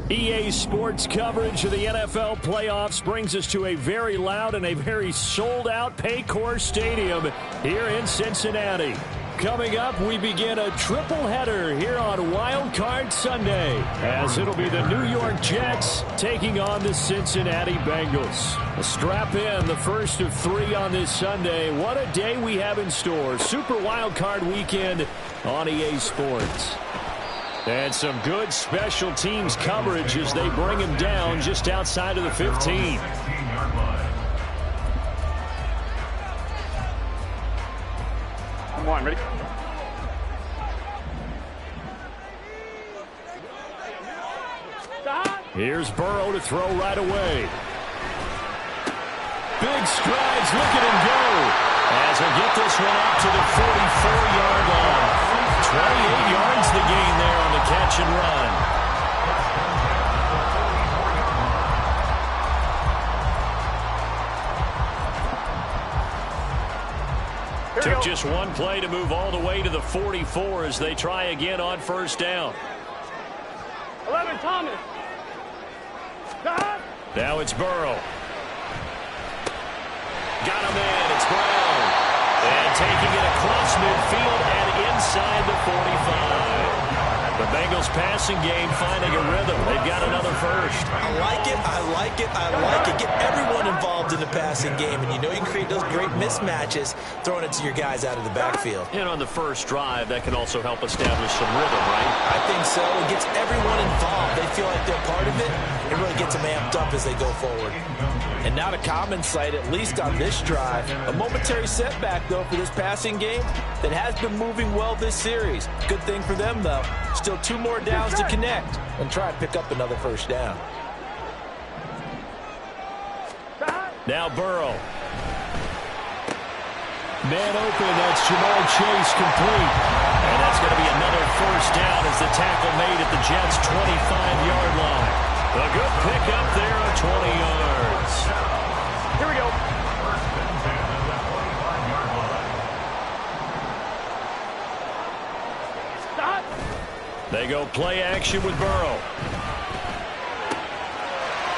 EA Sports coverage of the NFL playoffs brings us to a very loud and a very sold-out Paycor Stadium here in Cincinnati. Coming up, we begin a triple header here on Wildcard Sunday, as it'll be the New York Jets taking on the Cincinnati Bengals. Strap in, the first of 3 on this Sunday. What a day we have in store. Super Wildcard Weekend on EA Sports. And some good special teams coverage as they bring him down just outside of the 15. Come on, ready? Here's Burrow to throw right away. Big strides, look at him go. As he'll get this one out to the 44-yard line. 28 yards the gain there on the catch and run. Took just one play to move all the way to the 44 as they try again on first down. 11, Thomas. Now it's Burrow. Got him in. It's Brown. And taking it across midfield and inside the 45. The Bengals passing game finding a rhythm. They've got another first. I like it. I like it. I like it. Get everyone involved in the passing game. And you know you can create those great mismatches throwing it to your guys out of the backfield. And on the first drive, that can also help establish some rhythm, right? I think so. It gets everyone involved. They feel like they're part of it. It really gets them amped up as they go forward. And not a common sight, at least on this drive. A momentary setback, though, for this passing game that has been moving well this series. Good thing for them, though. Still 2 more downs to connect and try and pick up another first down. Now Burrow. Man open, that's Jamar Chase complete. And that's going to be another first down as the tackle made at the Jets' 25-yard line. A good pickup there of 20 yards. Here we go. Stop. They go play action with Burrow.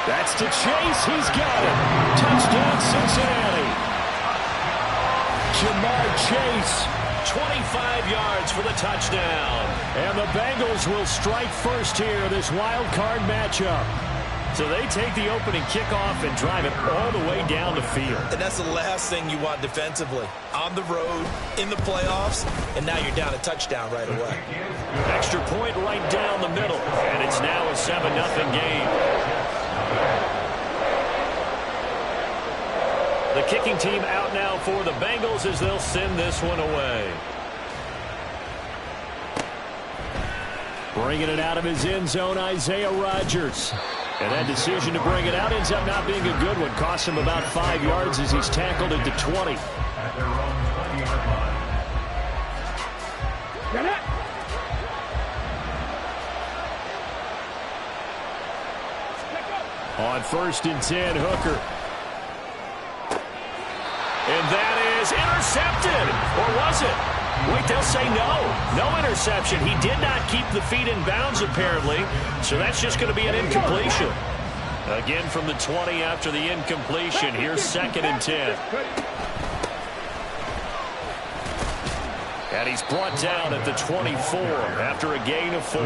That's to Chase. He's got it. Touchdown, Cincinnati. Jamar Chase, 25 yards for the touchdown. And the Bengals will strike first here, this wild card matchup. So they take the opening kickoff and drive it all the way down the field. And that's the last thing you want defensively. On the road, in the playoffs, and now you're down a touchdown right away. Extra point right down the middle, and it's now a 7-0 game. The kicking team out now for the Bengals as they'll send this one away. Bringing it out of his end zone, Isaiah Rodgers. And that decision to bring it out ends up not being a good one. Costs him about 5 yards as he's tackled at the 20. On 1st and 10, Hooker. And that is intercepted. Or was it? Wait, they'll say no. No interception. He did not keep the feet in bounds, apparently. So that's just going to be an incompletion. Again from the 20 after the incompletion. Here's 2nd and 10. And he's brought down at the 24 after a gain of 4.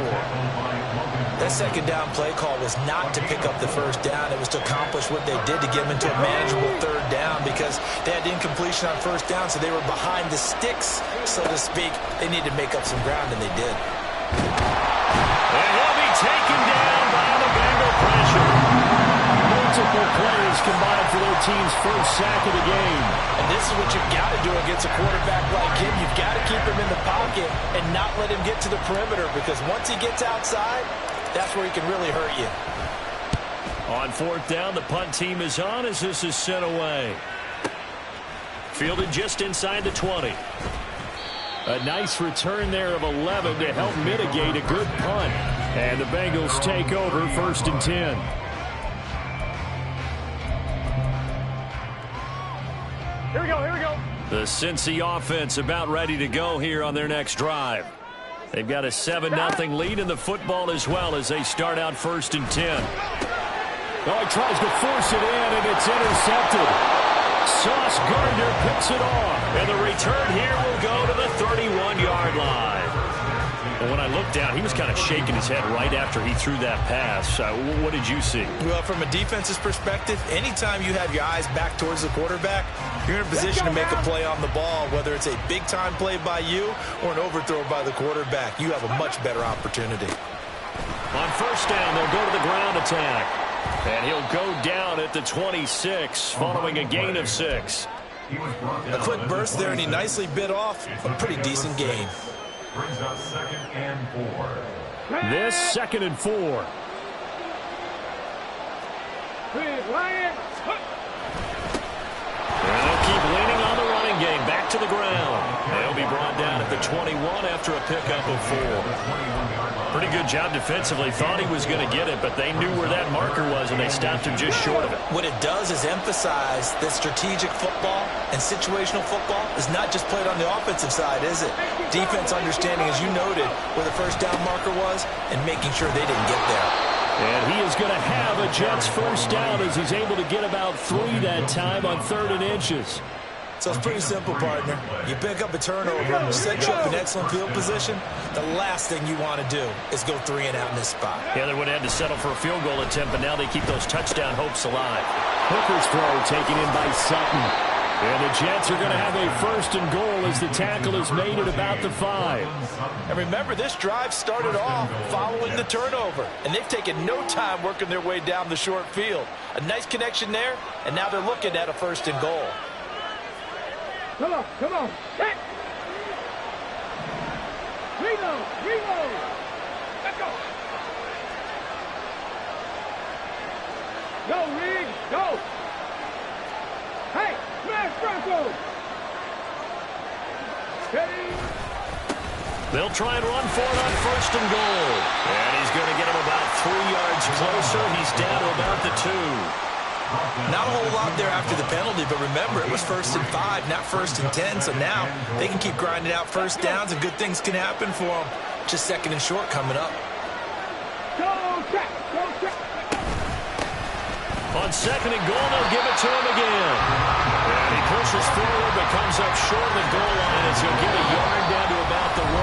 That second down play call was not to pick up the first down. It was to accomplish what they did to get them into a manageable third down because they had incompletion on first down, so they were behind the sticks, so to speak. They needed to make up some ground, and they did. And he'll be taken down by the Bengal pressure. Multiple players combined for their team's first sack of the game. And this is what you've got to do against a quarterback like him. You've got to keep him in the pocket and not let him get to the perimeter because once he gets outside, that's where he can really hurt you. On fourth down, the punt team is on as this is sent away. Fielded just inside the 20. A nice return there of 11 to help mitigate a good punt. And the Bengals take over 1st and 10. Here we go, here we go. The Cincy offense about ready to go here on their next drive. They've got a 7-0 lead in the football as well as they start out 1st and 10. Oh, he tries to force it in, and it's intercepted. Sauce Gardner picks it off. And the return here will go to the 31-yard line. And when I looked down, he was kind of shaking his head right after he threw that pass. What did you see? Well, from a defense's perspective, anytime you have your eyes back towards the quarterback, you're in a position to make a play on the ball, whether it's a big-time play by you or an overthrow by the quarterback. You have a much better opportunity. On first down, they'll go to the ground attack. And he'll go down at the 26 following a gain of 6. A quick burst there, and he nicely bit off a pretty decent gain. Brings up 2nd and 4. This 2nd and 4. And they'll keep leaning on the running game. Back to the ground. They'll be brought down at the 21 after a pickup of 4. Pretty good job defensively. Thought he was going to get it, but they knew where that marker was, and they stopped him just short of it. What it does is emphasize that strategic football and situational football is not just played on the offensive side, is it? Defense understanding, as you noted, where the first down marker was and making sure they didn't get there. And he is going to have a Jets first down as he's able to get about 3 that time on 3rd and inches. So it's pretty simple, partner. You pick up a turnover, set you up in excellent field position. The last thing you want to do is go 3 and out in this spot. Yeah, they would have had to settle for a field goal attempt, but now they keep those touchdown hopes alive. Hooker's throw taken in by Sutton. And the Jets are going to have a 1st and goal as the tackle is made at about the 5. And remember, this drive started off following the turnover, and they've taken no time working their way down the short field. A nice connection there, and now they're looking at a 1st and goal. Come on, come on. Check. Reload, reload. Let's go. Go, Reed, go. Hey, smash Bronco. Steady. They'll try and run for it on 1st and goal. And he's going to get him about 3 yards closer. He's down to about the 2. Not a whole lot there after the penalty, but remember, it was 1st and 5, not 1st and 10, so now they can keep grinding out first downs and good things can happen for them. Just 2nd and short coming up. Go, check, go, check. On 2nd and goal, they'll give it to him again. And he pushes forward, but comes up short of the goal line as he'll get a yard down to about the 1.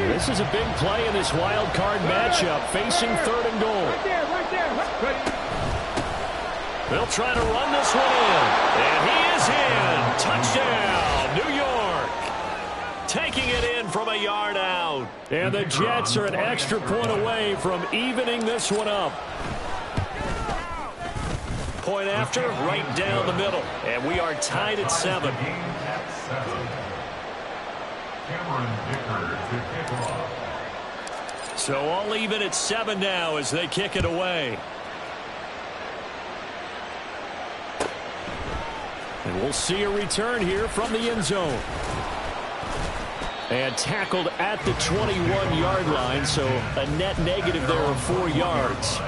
This is a big play in this wild card matchup, facing 3rd and goal. Right there, right there. Ready. They'll try to run this one in. And he is in. Touchdown, New York. Taking it in from a yard out. And the Jets are an extra point away from evening this one up. Point after, right down the middle. And we are tied at 7. So all even at 7 now as they kick it away. And we'll see a return here from the end zone. And tackled at the 21-yard line, so a net negative there of 4 yards.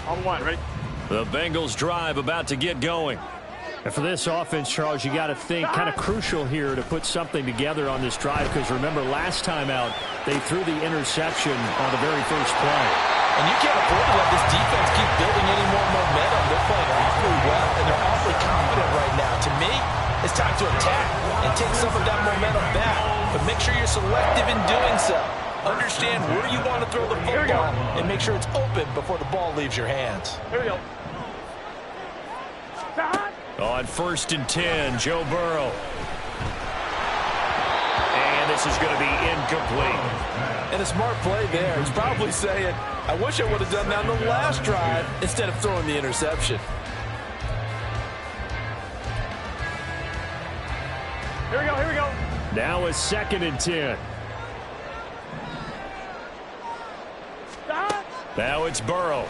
On 1, ready? The Bengals drive about to get going. And for this offense, Charles, you got to think kind of crucial here to put something together on this drive, because remember last time out they threw the interception on the very first play. And you can't afford to let this defense keep building any more momentum. They're playing awfully well, and they're awfully confident right now. To me, it's time to attack and take some of that momentum back. But make sure you're selective in doing so. Understand where you want to throw the football and make sure it's open before the ball leaves your hands. Here we go. On 1st and 10, Joe Burrow. And this is going to be incomplete. And a smart play there. He's probably saying, I wish I would have done that on the last drive instead of throwing the interception. Here we go, here we go. Now a 2nd and 10. Now it's Burrow.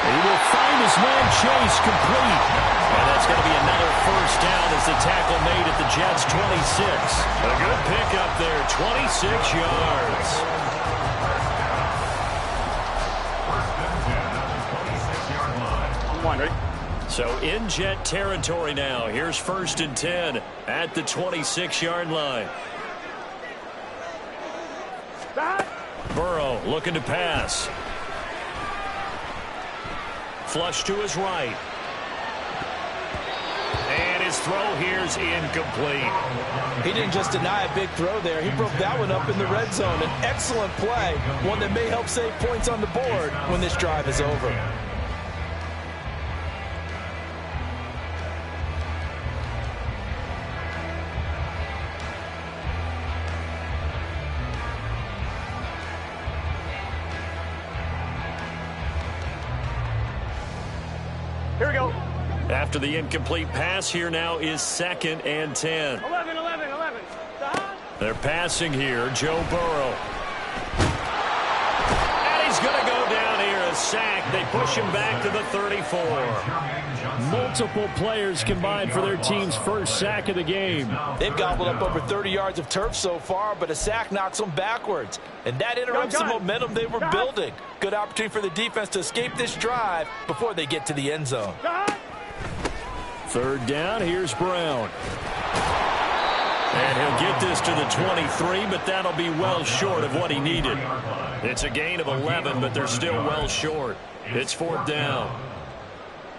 He will find his man Chase complete. And that's going to be another first down as the tackle made at the Jets' 26. A good pickup there, 26 yards. One, ready? So in Jet territory now. Here's 1st and 10 at the 26-yard line. Burrow looking to pass. Flush to his right. And his throw here's incomplete. He didn't just deny a big throw there. He broke that one up in the red zone. An excellent play, one that may help save points on the board when this drive is over. Here we go. After the incomplete pass, here now is 2nd and 10. 11. They're passing here, Joe Burrow. And he's going to go down here, a sack. They push him back to the 34. Multiple players combined for their team's first sack of the game. They've gobbled up over 30 yards of turf so far, but a sack knocks them backwards. And that interrupts the momentum they were building. Good opportunity for the defense to escape this drive before they get to the end zone. 3rd down, here's Brown. And he'll get this to the 23, but that'll be well short of what he needed. It's a gain of 11, but they're still well short. It's 4th down.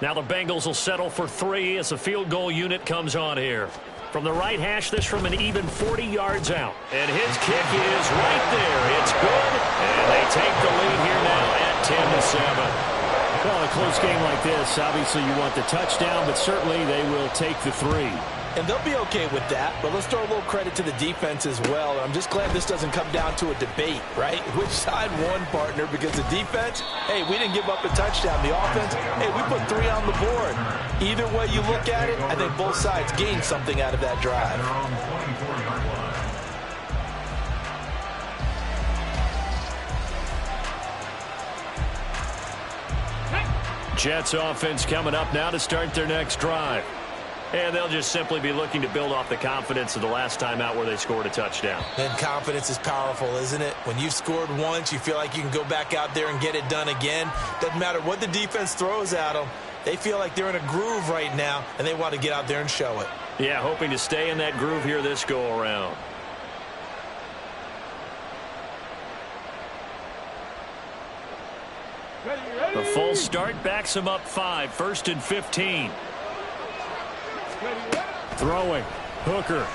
Now the Bengals will settle for 3 as the field goal unit comes on here. From the right hash, this from an even 40 yards out. And his kick is right there. It's good, and they take the lead here now at 10-7. Well, in a close game like this, obviously you want the touchdown, but certainly they will take the 3. And they'll be okay with that, but let's throw a little credit to the defense as well. I'm just glad this doesn't come down to a debate, right? Which side won, partner? Because the defense, hey, we didn't give up a touchdown. The offense, hey, we put 3 on the board. Either way you look at it, I think both sides gained something out of that drive. Jets offense coming up now to start their next drive. And they'll just simply be looking to build off the confidence of the last time out where they scored a touchdown. And confidence is powerful, isn't it? When you've scored once, you feel like you can go back out there and get it done again. Doesn't matter what the defense throws at them. They feel like they're in a groove right now, and they want to get out there and show it. Yeah, hoping to stay in that groove here this go-around. The full start backs him up 5, 1st and 15. Throwing. Hooker.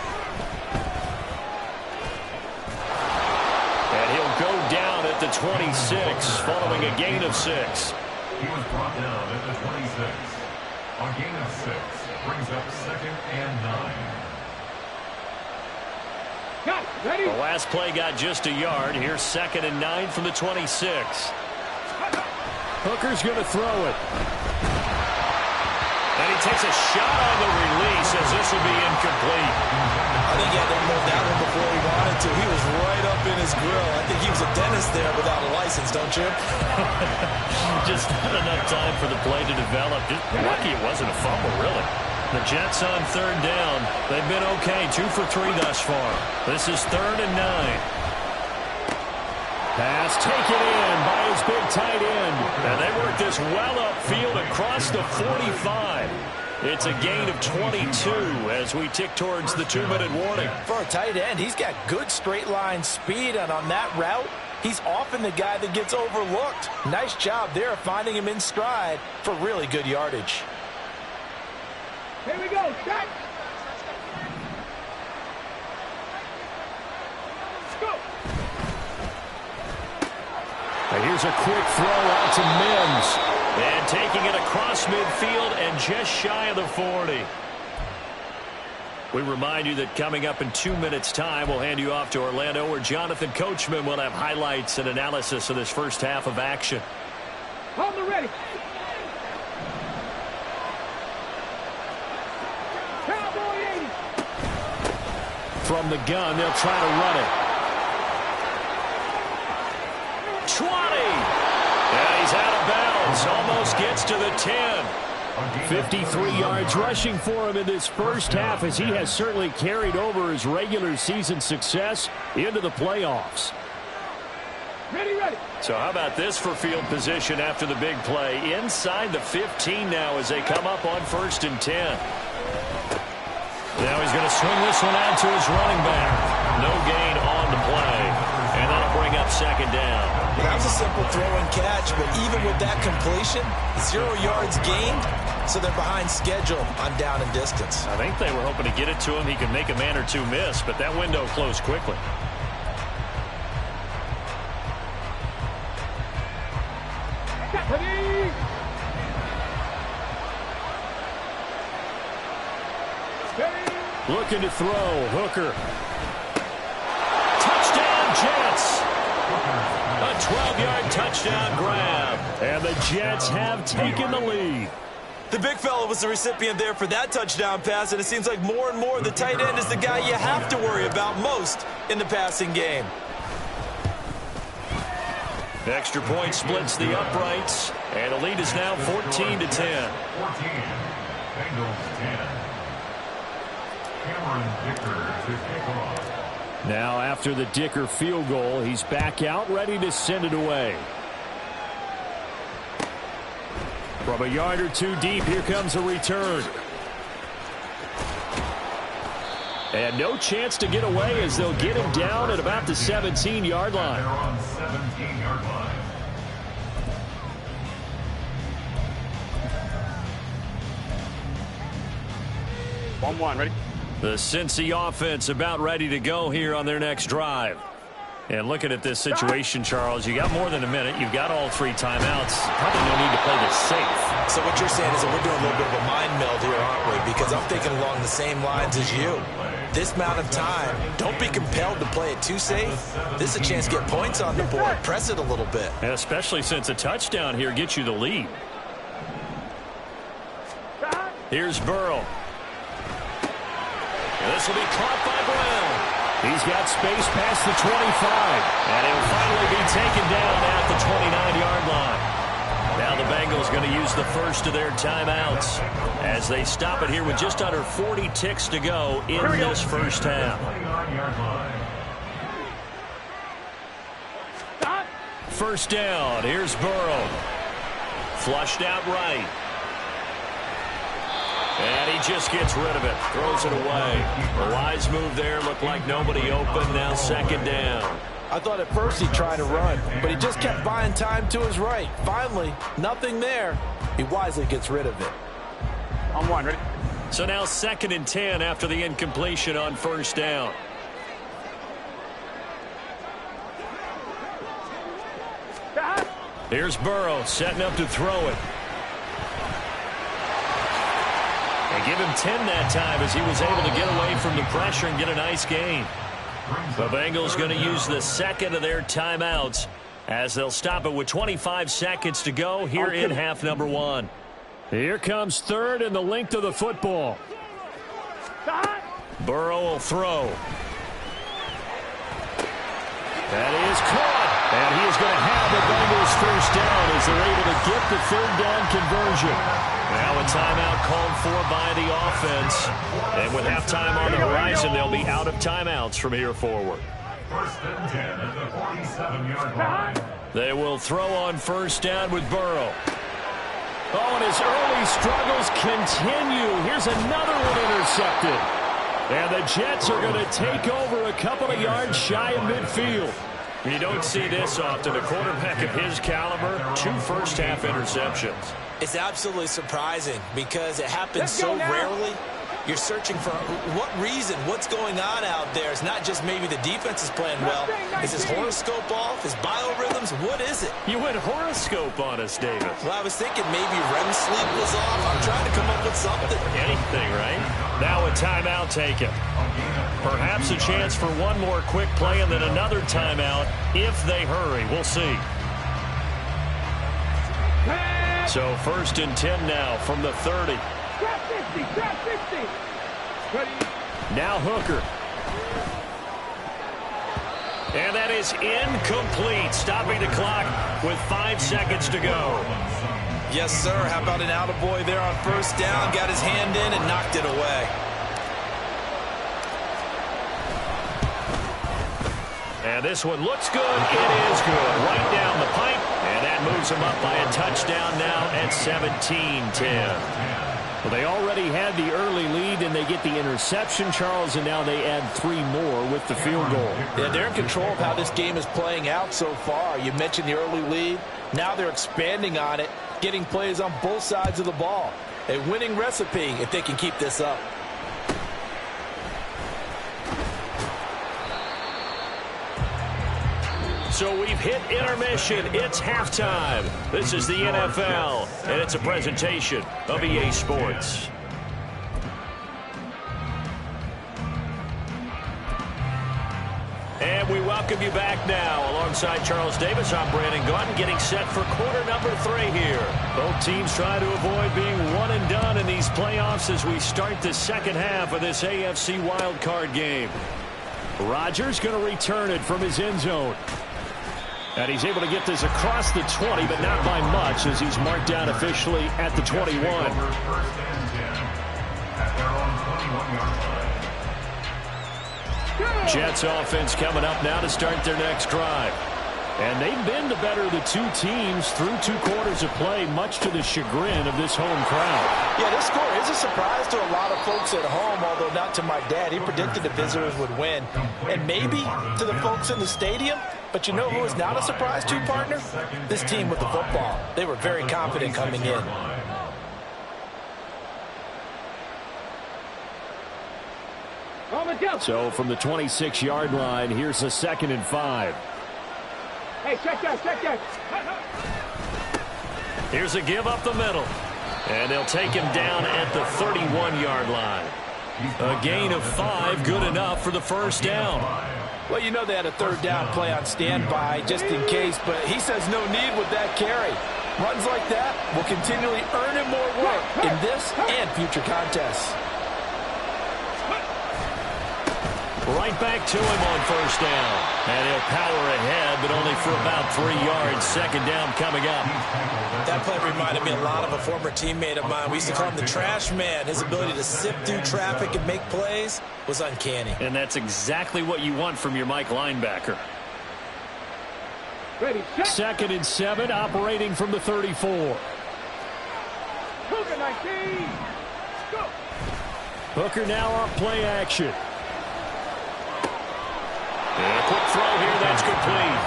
And he'll go down at the 26 following a gain of 6. He was brought down at the 26. A gain of 6 brings up 2nd and 9. Ready? The last play got just a yard. Here's 2nd and 9 from the 26. Hooker's going to throw it. And he takes a shot on the release as this will be incomplete. I think he had to move that one before he wanted to. He was right up in his grill. I think he was a dentist there without a license, don't you? Just not enough time for the play to develop. Just lucky it wasn't a fumble, really. The Jets on 3rd down. They've been okay, 2 for 3 thus far. This is 3rd and 9. Pass taken in by his big tight end. And they work this well upfield across the 45. It's a gain of 22 as we tick towards the 2-minute warning. For a tight end, he's got good straight line speed, and on that route, he's often the guy that gets overlooked. Nice job there of finding him in stride for really good yardage. Here we go. Set. Go. And here's a quick throw out to Mims. And taking it across midfield and just shy of the 40. We remind you that coming up in 2 minutes' time, we'll hand you off to Orlando, where Jonathan Coachman will have highlights and analysis of this first half of action. Hold the ready. Cowboy 80. From the gun, they'll try to run it. 20. Yeah, he's out of bounds. Almost gets to the 10. 53 yards rushing for him in this first half, as he has certainly carried over his regular season success into the playoffs. Ready. So how about this for field position after the big play? Inside the 15 now as they come up on 1st and 10. Now he's going to swing this one out to his running back. No gain on the play. And that'll bring up 2nd down. That was a simple throw and catch, but even with that completion, 0 yards gained, so they're behind schedule on down and distance. I think they were hoping to get it to him. He could make a man or two miss, but that window closed quickly. Looking to throw. Hooker. Touchdown, Jets. A 12-yard touchdown grab. And the Jets have taken the lead. The big fella was the recipient there for that touchdown pass, and it seems like more and more the tight end is the guy you have to worry about most in the passing game. Extra point splits the uprights, and the lead is now 14-10. 14. Bengals 10. Cameron Dicker to kick off. Now after the Dicker field goal, he's back out, ready to send it away. From a yard or two deep, here comes a return. And no chance to get away as they'll get him down at about the 17-yard line. They're on 17-yard line. One, ready? The Cincy offense about ready to go here on their next drive. And looking at this situation, Charles, you got more than a minute. You've got all 3 timeouts. Probably no need to play this safe. So what you're saying is that we're doing a little bit of a mind meld here, aren't we? Because I'm thinking along the same lines as you. This amount of time, don't be compelled to play it too safe. This is a chance to get points on the board. Press it a little bit. And especially since a touchdown here gets you the lead. Here's Burrow. And this will be caught by Brown. He's got space past the 25. And he'll finally be taken down at the 29-yard line. Now the Bengals going to use the first of their timeouts as they stop it here with just under 40 ticks to go in this first half. First down. Here's Burrow. Flushed out right. And he just gets rid of it. Throws it away. A wise move there. Looked like nobody open. Now 2nd down. I thought at first he'd try to run, but he just kept buying time to his right. Finally, nothing there. He wisely gets rid of it. On 1, ready? So now 2nd and 10 after the incompletion on first down. Here's Burrow setting up to throw it. And give him 10 that time as he was able to get away from the pressure and get a nice gain. The Bengals going to use the 2nd of their timeouts as they'll stop it with 25 seconds to go here in half number 1. Here comes 3rd and the length of the football. Burrow will throw. That is caught. And he is going to have the Bengals first down as they're able to get the 3rd down conversion. Now a timeout called for by the offense. And with halftime on the horizon, they'll be out of timeouts from here forward. 1st and 10 at the 47-yard line. They will throw on first down with Burrow. Oh, and his early struggles continue. Here's another one intercepted. And the Jets are going to take over a couple of yards shy of midfield. You don't see this often. A quarterback of his caliber, 2 first-half interceptions. It's absolutely surprising because it happens so rarely. You're searching for what reason, what's going on out there. It's not just maybe the defense is playing well. Is his horoscope off? His biorhythms? What is it? You went horoscope on us, Davis. Well, I was thinking maybe REM sleep was off. I'm trying to come up with something. Anything, right? Now a timeout taken. Perhaps a chance for one more quick play and then another timeout if they hurry. We'll see. So 1st and 10 now from the 30. Trap 50, trap 50. Ready. Now Hooker. And that is incomplete, stopping the clock with 5 seconds to go. Yes, sir. How about an attaboy there on 1st down? Got his hand in and knocked it away. And this one looks good. It is good. Right down the pipe. And that moves them up by a touchdown now at 17-10. Well, they already had the early lead, and they get the interception, Charles, and now they add 3 more with the field goal. Yeah, they're in control of how this game is playing out so far. You mentioned the early lead. Now they're expanding on it, getting plays on both sides of the ball. A winning recipe if they can keep this up. So we've hit intermission. It's halftime. This is the NFL, and it's a presentation of EA Sports. And we welcome you back now. Alongside Charles Davis, I'm Brandon Gaudin, getting set for quarter number 3 here. Both teams try to avoid being one and done in these playoffs as we start the second half of this AFC Wildcard game. Rodgers going to return it from his end zone. And he's able to get this across the 20, but not by much, as he's marked down officially at the 21. Jets offense coming up now to start their next drive. And they've been the better of the 2 teams through 2 quarters of play, much to the chagrin of this home crowd. Yeah, this score is a surprise to a lot of folks at home, although not to my dad. He predicted the visitors would win. And maybe to the folks in the stadium. But you know who is not a surprise to, partner? This team with the football. They were very confident coming in. So from the 26-yard line, here's a 2nd and 5. Hey, check that, check that. Here's a give up the middle. And they'll take him down at the 31-yard line. A gain of 5, good enough for the 1st down. Well, you know they had a 3rd down play on standby just in case, but he says no need with that carry. Runs like that will continually earn him more work in this and future contests. Right back to him on 1st down. And he'll power ahead, but only for about 3 yards. 2nd down coming up. That play reminded me a lot of a former teammate of mine. We used to call him the trash man. His ability to sift through traffic and make plays was uncanny. And that's exactly what you want from your Mike linebacker. Ready, set. 2nd and 7, operating from the 34. Hooker 19. Go. Hooker now on play action. And a quick throw here, that's complete.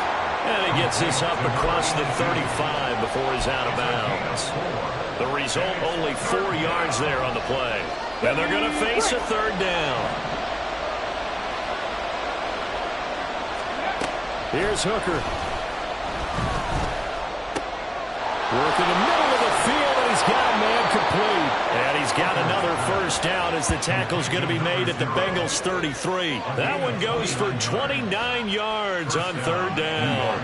And he gets this up across the 35 before he's out of bounds. The result, only 4 yards there on the play. And they're going to face a 3rd down. Here's Hooker. Work in the middle of the field, and he's got a man complete. And he's got another 1st down as the tackle's going to be made at the Bengals 33. That one goes for 29 yards on 3rd down.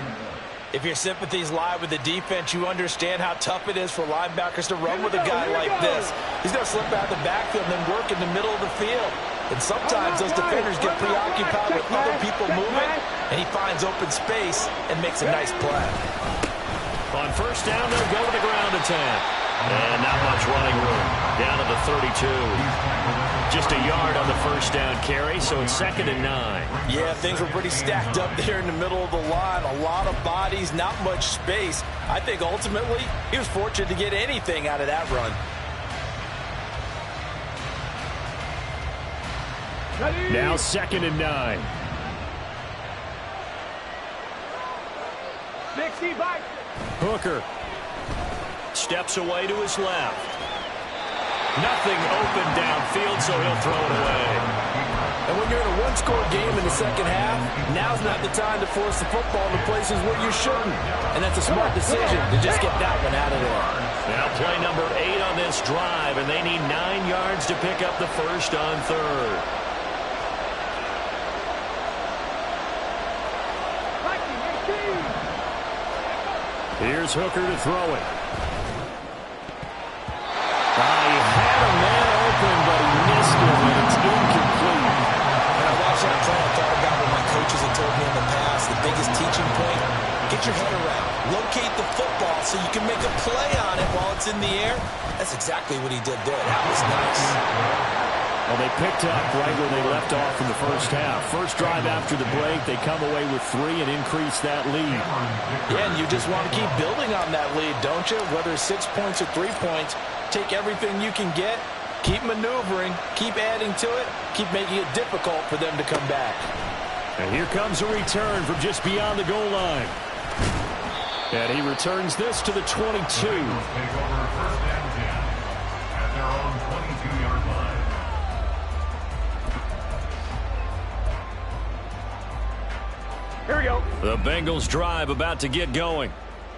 If your sympathies lie with the defense, you understand how tough it is for linebackers to run with a guy like this. He's going to slip out of the backfield and then work in the middle of the field. And sometimes those defenders get preoccupied with other people moving, and he finds open space and makes a nice play. On 1st down, they'll go to the ground attack. And not much running room. Down to the 32. Just a yard on the first down carry, so it's 2nd and 9. Yeah, things were pretty stacked up there in the middle of the line. A lot of bodies, not much space. I think ultimately he was fortunate to get anything out of that run. Now 2nd and 9. Hooker steps away to his left. Nothing open downfield, so he'll throw it away. And when you're in a one-score game in the second half, now's not the time to force the football to places where you shouldn't. And that's a smart decision to just get that one out of there. Now play number 8 on this drive, and they need 9 yards to pick up the first on 3rd. Here's Hooker to throw it. He had a man open, but he missed him, and it's incomplete. When I watched that play, I thought about what my coaches had told me in the past. The biggest teaching point, get your head around. Locate the football so you can make a play on it while it's in the air. That's exactly what he did there. That was nice. Well, they picked up right where they left off in the first half. First drive after the break, they come away with 3 and increase that lead. Yeah, and you just want to keep building on that lead, don't you? Whether it's 6 points or 3 points, take everything you can get, keep maneuvering, keep adding to it, keep making it difficult for them to come back. And here comes a return from just beyond the goal line. And he returns this to the 22. Take over 1st and 10 at their own 22-yard line. Here we go. The Bengals drive about to get going.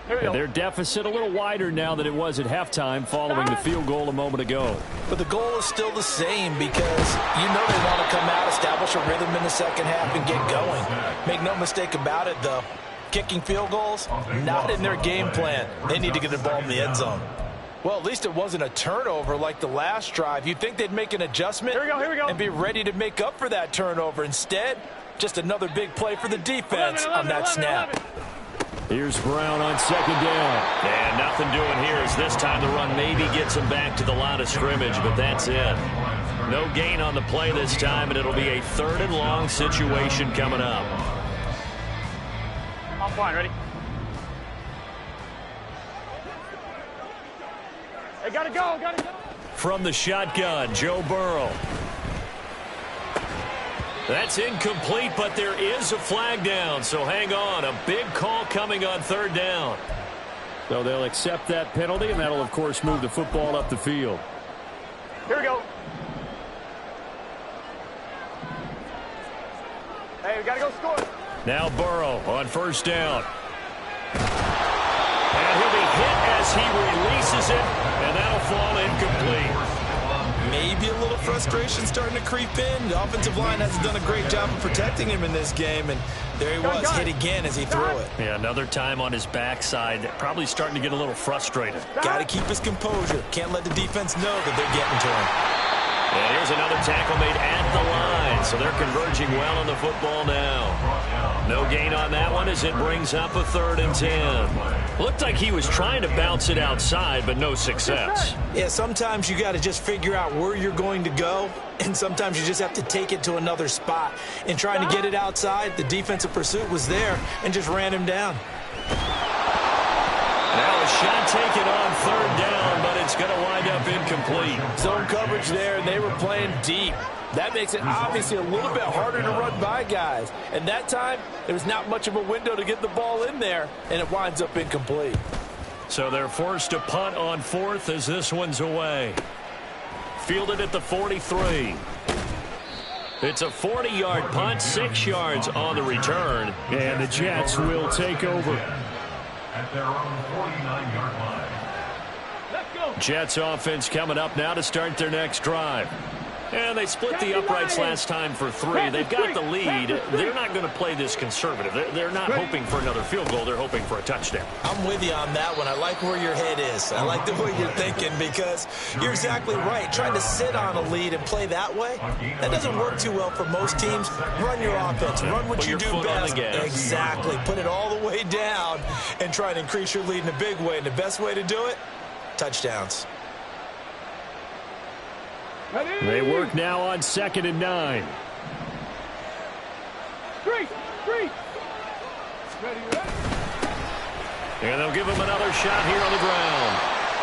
And their deficit a little wider now than it was at halftime following the field goal a moment ago. But the goal is still the same because you know they want to come out, establish a rhythm in the second half, and get going. Make no mistake about it, though. Kicking field goals, not in their game plan. They need to get the ball in the end zone. Well, at least it wasn't a turnover like the last drive. You'd think they'd make an adjustment and be ready to make up for that turnover. Instead, just another big play for the defense on that snap. Here's Brown on 2nd down. And nothing doing here as this time the run maybe gets him back to the line of scrimmage, but that's it. No gain on the play this time, and it'll be a 3rd and long situation coming up. I'm fine, ready? Hey, gotta go. From the shotgun, Joe Burrow. That's incomplete, but there is a flag down, so hang on. A big call coming on 3rd down. So they'll accept that penalty, and that'll, of course, move the football up the field. Here we go. Hey, we gotta go score. Now Burrow on 1st down. And he'll be hit as he releases it, and that'll fall incomplete. Maybe a little frustration starting to creep in. The offensive line hasn't done a great job of protecting him in this game, and there he was, hit again as he threw it. Yeah, another time on his backside, probably starting to get a little frustrated. Got to keep his composure. Can't let the defense know that they're getting to him. And here's another tackle made at the line, so they're converging well on the football now. No gain on that one as it brings up a 3rd and 10. Looked like he was trying to bounce it outside, but no success. Yeah, sometimes you got to just figure out where you're going to go, and sometimes you just have to take it to another spot. In trying to get it outside, the defensive pursuit was there and just ran him down. Now a shot taken on 3rd down, but it's going to wind up incomplete. Zone coverage there, and they were playing deep. That makes it obviously a little bit harder to run by guys. And that time, there was not much of a window to get the ball in there, and it winds up incomplete. So they're forced to punt on 4th as this one's away. Fielded at the 43. It's a 40-yard punt, 6 yards on the return, and the Jets will take over. At their own 49-yard line. Let's go. Jets offense coming up now to start their next drive. And they split the uprights last time for 3. They've got the lead. They're not going to play this conservative. They're not hoping for another field goal. They're hoping for a touchdown. I'm with you on that one. I like where your head is. I like the way you're thinking because you're exactly right. Trying to sit on a lead and play that way, that doesn't work too well for most teams. Run your offense. Run what you do best. Exactly. Put it all the way down and try to increase your lead in a big way. And the best way to do it, touchdowns. They work now on 2nd and 9. And they'll give him another shot here on the ground.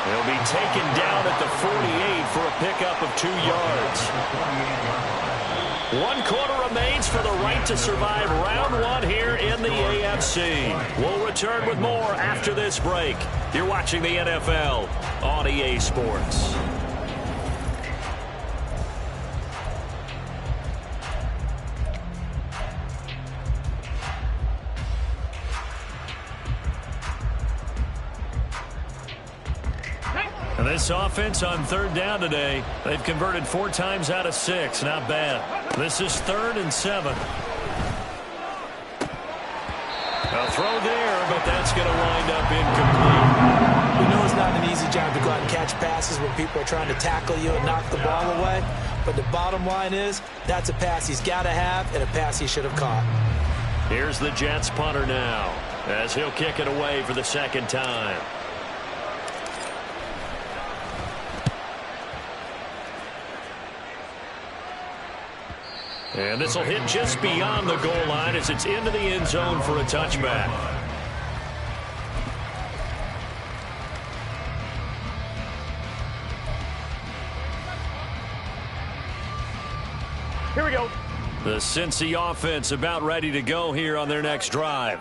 They'll be taken down at the 48 for a pickup of 2 yards. 1 quarter remains for the right to survive round 1 here in the AFC. We'll return with more after this break. You're watching the NFL on EA Sports. And this offense on 3rd down today, they've converted 4 times out of 6. Not bad. This is 3rd and 7. A throw there, but that's going to wind up incomplete. We know it's not an easy job to go out and catch passes when people are trying to tackle you and knock the ball away. But the bottom line is, that's a pass he's got to have and a pass he should have caught. Here's the Jets punter now, as he'll kick it away for the 2nd time. And this will hit just beyond the goal line as it's into the end zone for a touchback. Here we go. The Cincy offense about ready to go here on their next drive.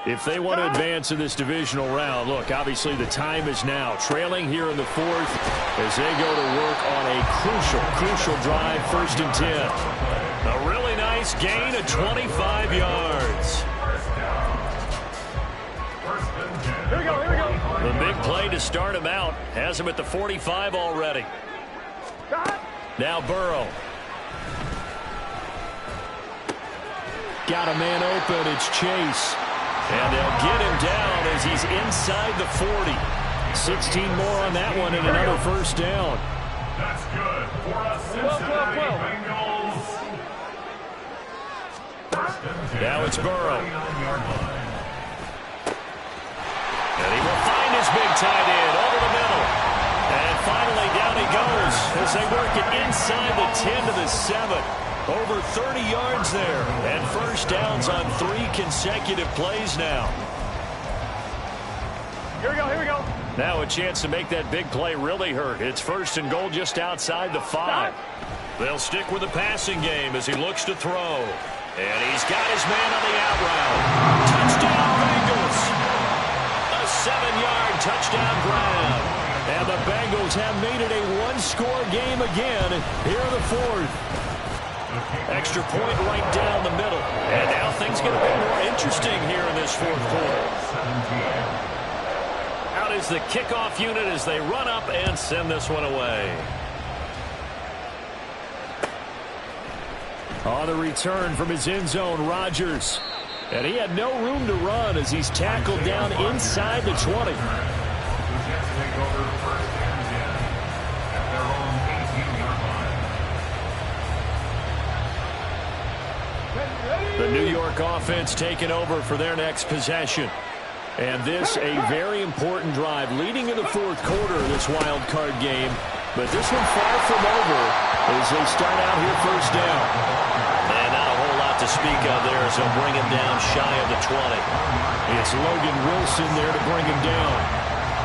If they want to advance in this divisional round, look, obviously the time is now. Trailing here in the 4th as they go to work on a crucial drive, 1st and 10. A really nice gain of 25 yards. Here we go. The big play to start him out has him at the 45 already. Now Burrow. Got a man open. It's Chase. And they'll get him down as he's inside the 40. 16 more on that one and another 1st down. That's good for us, Cincinnati Bengals. Now it's Burrow. And he will find his big tight end over the middle. And finally down he goes as they work it inside the 10 to the 7. Over 30 yards there. And 1st downs on 3 consecutive plays now. Here we go. Now a chance to make that big play really hurt. It's 1st and goal just outside the 5. They'll stick with the passing game as he looks to throw. And he's got his man on the out route. Touchdown, Bengals. A 7-yard touchdown grab. And the Bengals have made it a 1-score game again here in the 4th. Extra point right down the middle. And now things get a bit more interesting here in this 4th quarter. Out is the kickoff unit as they run up and send this one away. On the return from his end zone, Rodgers. And he had no room to run as he's tackled down inside the 20. The New York offense taking over for their next possession. And this a very important drive leading in the 4th quarter of this wild card game. But this one far from over as they start out here 1st down. And not a whole lot to speak of there as they'll bring him down shy of the 20. It's Logan Wilson there to bring him down.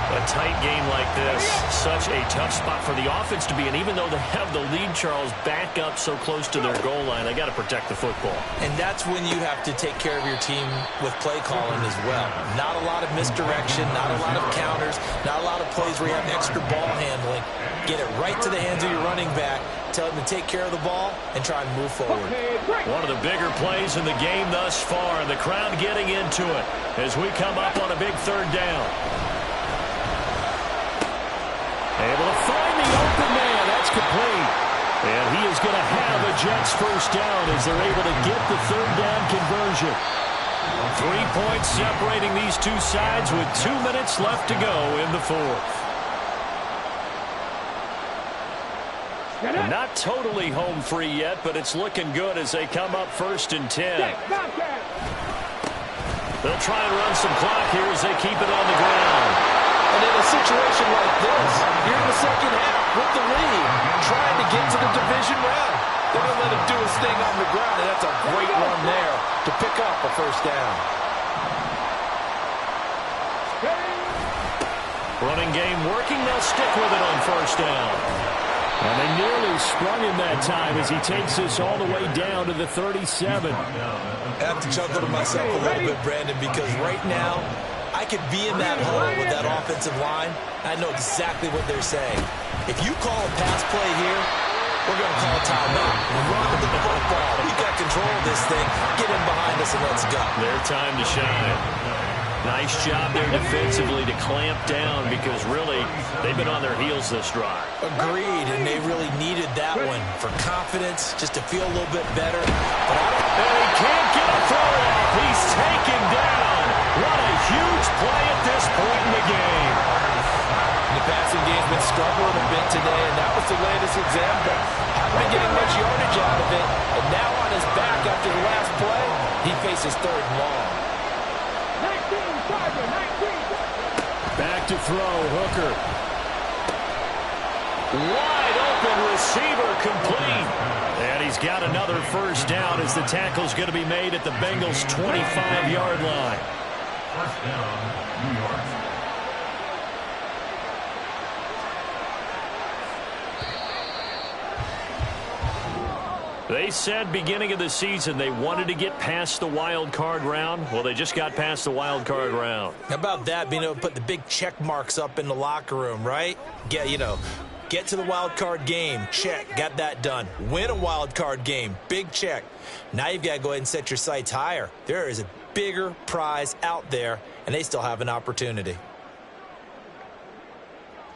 A tight game like this, such a tough spot for the offense to be in. Even though they have the lead, Charles, back up so close to their goal line, they got to protect the football. And that's when you have to take care of your team with play calling as well. Not a lot of misdirection, not a lot of counters, not a lot of plays where you have extra ball handling. Get it right to the hands of your running back, tell him to take care of the ball, and try and move forward. One of the bigger plays in the game thus far, and the crowd getting into it as we come up on a big 3rd down. Able to find the open man. That's complete. And he is going to have a Jets 1st down as they're able to get the 3rd down conversion. 3 points separating these two sides with 2 minutes left to go in the 4th. Not totally home free yet, but it's looking good as they come up 1st and 10. They'll try and run some clock here as they keep it on the ground. And in a situation like this, you're in the second half with the lead, trying to get to the division round. They're going to let him do his thing on the ground, and that's a great run there to pick up a first down. Running game working. They'll stick with it on first down. And they nearly sprung him that time as he takes this all the way down to the 37. I have to chuckle to myself a little bit, Brandon, because right now I could be in that hole with that offensive line. I know exactly what they're saying. If you call a pass play here, we're going to call a timeout. Run the football. We've got control of this thing. Get in behind us and let's go. Their time to shine. Nice job there defensively to clamp down because really they've been on their heels this drive. Agreed, and they really needed that one for confidence, just to feel a little bit better. And he can't get a throw off. He's taken down. What a huge play at this point in the game. The passing game's been struggling a bit today, and that was the latest example. Hasn't been getting much yardage out of it, and now on his back after the last play, he faces third and long. 19, Charger, 19. Back to throw, Hooker. Wide open receiver complete. And he's got another first down as the tackle's going to be made at the Bengals' 25-yard line. First down, New York. They said beginning of the season they wanted to get past the wild card round. Well, they just got past the wild card round. How about that, being able to put the big check marks up in the locker room, right? Get to the wild card game, check, got that done. Win a wild card game, big check. Now you've got to go ahead and set your sights higher. There is a bigger prize out there, and they still have an opportunity.